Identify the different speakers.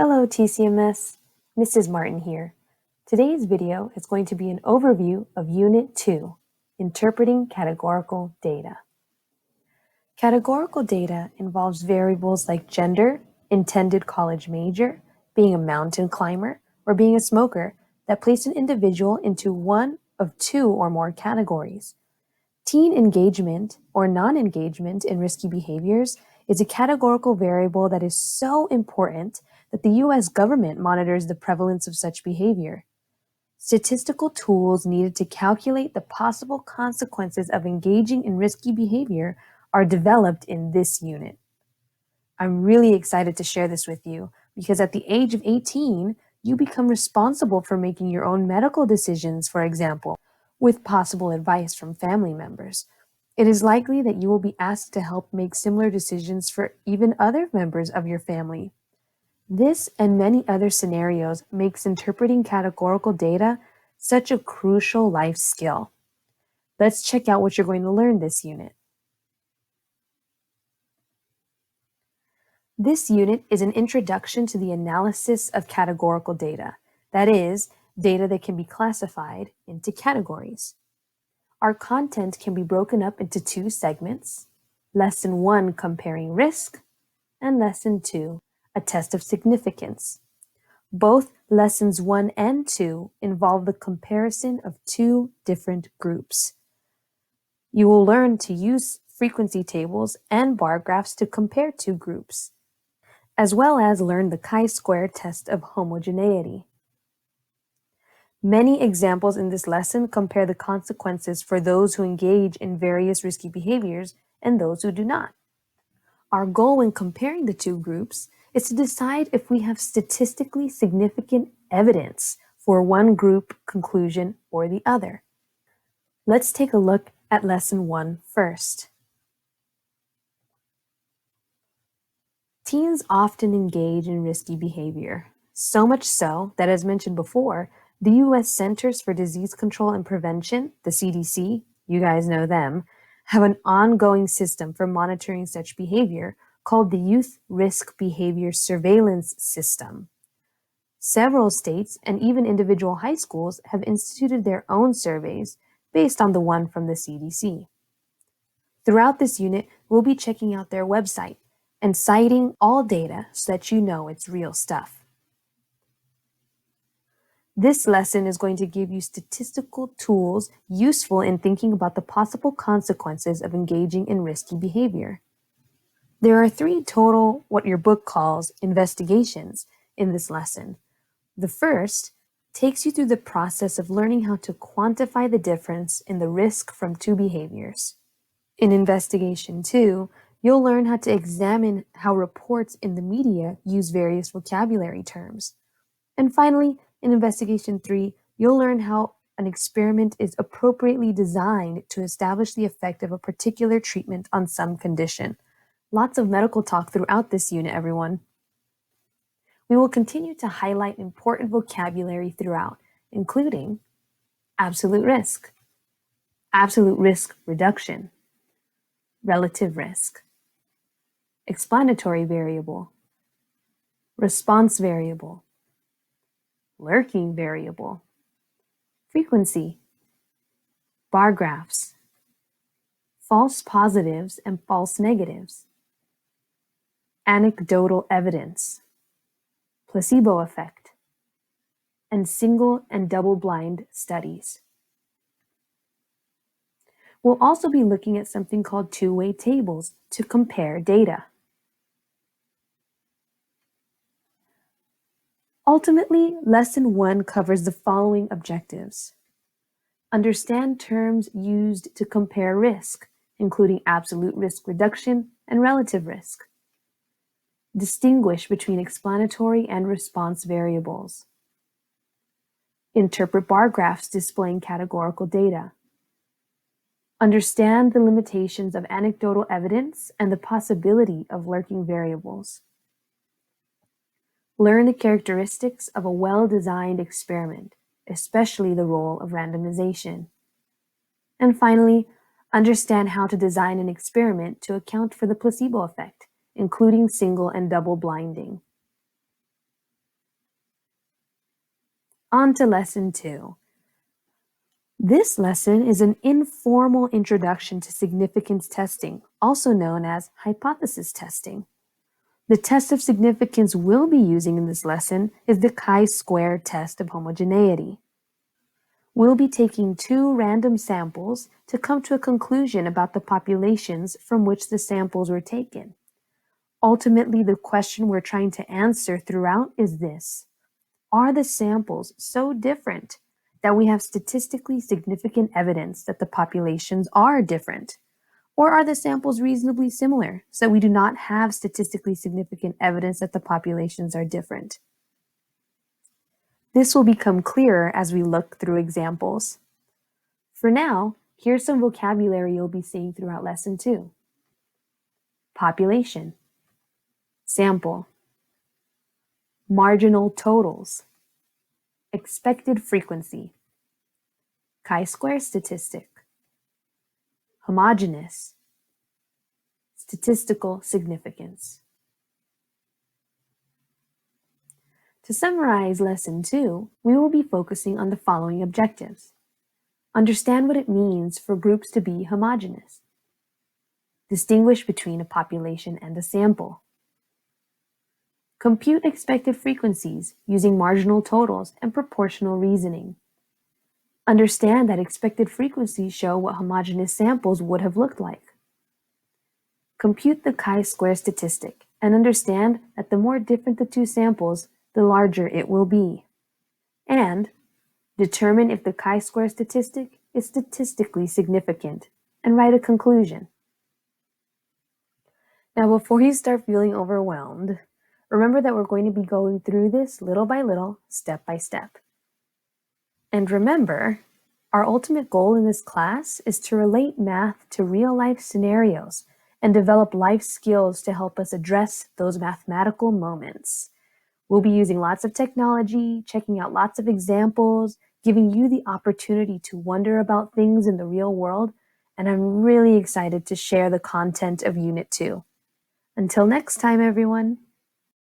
Speaker 1: Hello TCMS, Mrs. Martin here. Today's video is going to be an overview of Unit 2, Interpreting Categorical Data. Categorical data involves variables like gender, intended college major, being a mountain climber, or being a smoker that place an individual into one of two or more categories. Teen engagement or non-engagement in risky behaviors is a categorical variable that is so important that the U.S. government monitors the prevalence of such behavior. Statistical tools needed to calculate the possible consequences of engaging in risky behavior are developed in this unit. I'm really excited to share this with you because at the age of 18, you become responsible for making your own medical decisions, for example, with possible advice from family members. It is likely that you will be asked to help make similar decisions for even other members of your family. This and many other scenarios makes interpreting categorical data such a crucial life skill. Let's check out what you're going to learn this unit. This unit is an introduction to the analysis of categorical data, that is, data that can be classified into categories. Our content can be broken up into two segments, Lesson 1 comparing risk, and Lesson 2, a test of significance. Both Lessons 1 and 2 involve the comparison of two different groups. You will learn to use frequency tables and bar graphs to compare two groups, as well as learn the chi-square test of homogeneity. Many examples in this lesson compare the consequences for those who engage in various risky behaviors and those who do not. Our goal when comparing the two groups is to decide if we have statistically significant evidence for one group conclusion or the other. Let's take a look at Lesson 1 first. Teens often engage in risky behavior, so much so that, as mentioned before, the U.S. Centers for Disease Control and Prevention, the CDC, you guys know them, have an ongoing system for monitoring such behavior called the Youth Risk Behavior Surveillance System. Several states and even individual high schools have instituted their own surveys based on the one from the CDC. Throughout this unit, we'll be checking out their website and citing all data so that you know it's real stuff. This lesson is going to give you statistical tools useful in thinking about the possible consequences of engaging in risky behavior. There are 3 total, what your book calls, investigations in this lesson. The first takes you through the process of learning how to quantify the difference in the risk from two behaviors. In Investigation 2, you'll learn how to examine how reports in the media use various vocabulary terms. And finally, in Investigation 3, you'll learn how an experiment is appropriately designed to establish the effect of a particular treatment on some condition. Lots of medical talk throughout this unit, everyone. We will continue to highlight important vocabulary throughout, including absolute risk reduction, relative risk, explanatory variable, response variable, lurking variable, frequency, bar graphs, false positives and false negatives, anecdotal evidence, placebo effect, and single and double-blind studies. We'll also be looking at something called two-way tables to compare data. Ultimately, Lesson 1 covers the following objectives. Understand terms used to compare risk, including absolute risk reduction and relative risk. Distinguish between explanatory and response variables. Interpret bar graphs displaying categorical data. Understand the limitations of anecdotal evidence and the possibility of lurking variables. Learn the characteristics of a well-designed experiment, especially the role of randomization. And finally, understand how to design an experiment to account for the placebo effect, including single and double blinding. On to lesson 2. This lesson is an informal introduction to significance testing, also known as hypothesis testing. The test of significance we'll be using in this lesson is the chi-square test of homogeneity. We'll be taking 2 random samples to come to a conclusion about the populations from which the samples were taken. Ultimately, the question we're trying to answer throughout is this: are the samples so different that we have statistically significant evidence that the populations are different? Or are the samples reasonably similar so we do not have statistically significant evidence that the populations are different? This will become clearer as we look through examples. For now, here's some vocabulary you'll be seeing throughout lesson 2. Population, sample, marginal totals, expected frequency, chi-square statistic, homogeneous, statistical significance. To summarize lesson 2, we will be focusing on the following objectives. Understand what it means for groups to be homogeneous. Distinguish between a population and a sample. Compute expected frequencies using marginal totals and proportional reasoning. Understand that expected frequencies show what homogeneous samples would have looked like. Compute the chi-square statistic and understand that the more different the 2 samples, the larger it will be. And determine if the chi-square statistic is statistically significant and write a conclusion. Now, before you start feeling overwhelmed, remember that we're going to be going through this little by little, step by step. And remember, our ultimate goal in this class is to relate math to real-life scenarios and develop life skills to help us address those mathematical moments. We'll be using lots of technology, checking out lots of examples, giving you the opportunity to wonder about things in the real world, and I'm really excited to share the content of Unit 2. Until next time, everyone.